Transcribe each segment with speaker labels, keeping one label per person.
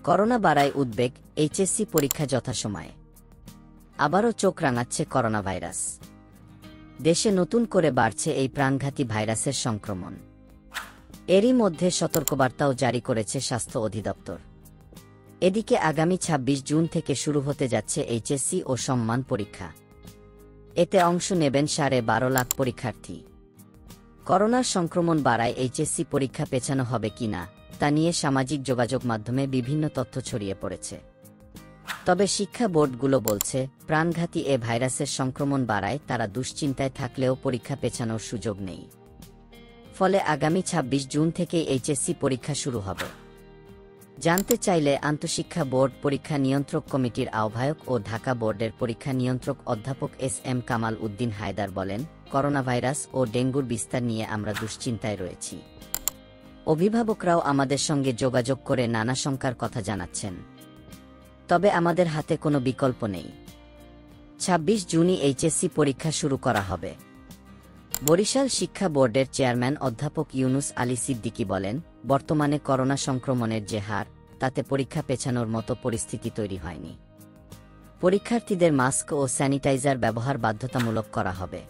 Speaker 1: Corona বাড়ায় উদ্বেগ, HSC পরীক্ষা যথাসময়ে। আবারও চোখ রাঙাচ্ছে করোনা ভাইরাস। দেশে নতুন করে বাড়ছে এই প্রাণঘাতী ভাইরাসের সংক্রমণ। এরই মধ্যে সতর্কবার্তাও জারি করেছে স্বাস্থ্য অধিদপ্তর। এদিকে আগামী ২৬ জুন থেকে শুরু হতে যাচ্ছে এইচএসসি ও সম্মান পরীক্ষা। এতে অংশ নেবেন ১২.৫ লাখ পরীক্ষার্থী। করোনার সংক্রমণ বাড়ায় এইচএসসি পরীক্ষা পেছানো হবে কিনা তা নিয়ে সামাজিক যোগাযোগ মাধ্যমে বিভিন্ন তথ্য ছড়িয়ে পড়েছে। তবে শিক্ষা বোর্ডগুলো বলছে, প্রাণঘাতী এ ভাইরাসের সংক্রমণ বাড়ায় তারা দুশ্চিন্তায় থাকলেও পরীক্ষা পেছানোর সুযোগ নেই। ফলে আগামী ২৬ জুন থেকে এইচএসসি পরীক্ষা শুরু হবে। জানতে চাইলে আন্তঃশিক্ষা বোর্ড পরীক্ষা নিয়ন্ত্রক কমিটির আহ্বায়ক ও ঢাকা বোর্ডের পরীক্ষা নিয়ন্ত্রক অধ্যাপক এস.এম. কামাল উদ্দিন হায়দার বলেন, করোনা ভাইরাস ও ডেঙ্গুর বিস্তার নিয়ে আমরা দুশ্চিন্তায় রয়েছি। অভিভাবকরাও আমাদের সঙ্গে যোগাযোগ করে নানা শঙ্কার কথা জানাচ্ছেন। তবে আমাদের হাতে কোনো বিকল্প নেই। ২৬ জুনই এইচএসসি পরীক্ষা শুরু করা হবে। বরিশাল শিক্ষা বোর্ডের চেয়ারম্যান অধ্যাপক ইউনুস আলী সিদ্দিকী বলেন, বর্তমানে করোনা সংক্রমণের যে হার, তাতে পরীক্ষা পেছানোর মতো পরিস্থিতি তৈরি হয়নি। পরীক্ষার্থীদের মাস্ক ও স্যানিটাইজার ব্যবহার বাধ্যতামূলক করা হবে।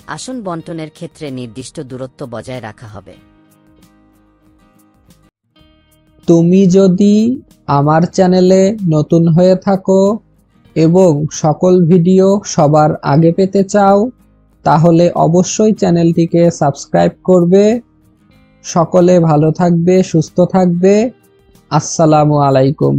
Speaker 1: আসন বণ্টনের ক্ষেত্রে নির্দিষ্ট দূরত্ব বজায় রাখা হবে।
Speaker 2: তুমি যদি আমার চ্যানেলে নতুন হয়ে থাকো এবং সকল ভিডিও সবার আগে পেতে চাও, তাহলে অবশ্যই চ্যানেলটিকে সাবস্ক্রাইব করবে। সকলে ভালো থাকবে, সুস্থ থাকবে। আসসালামু আলাইকুম।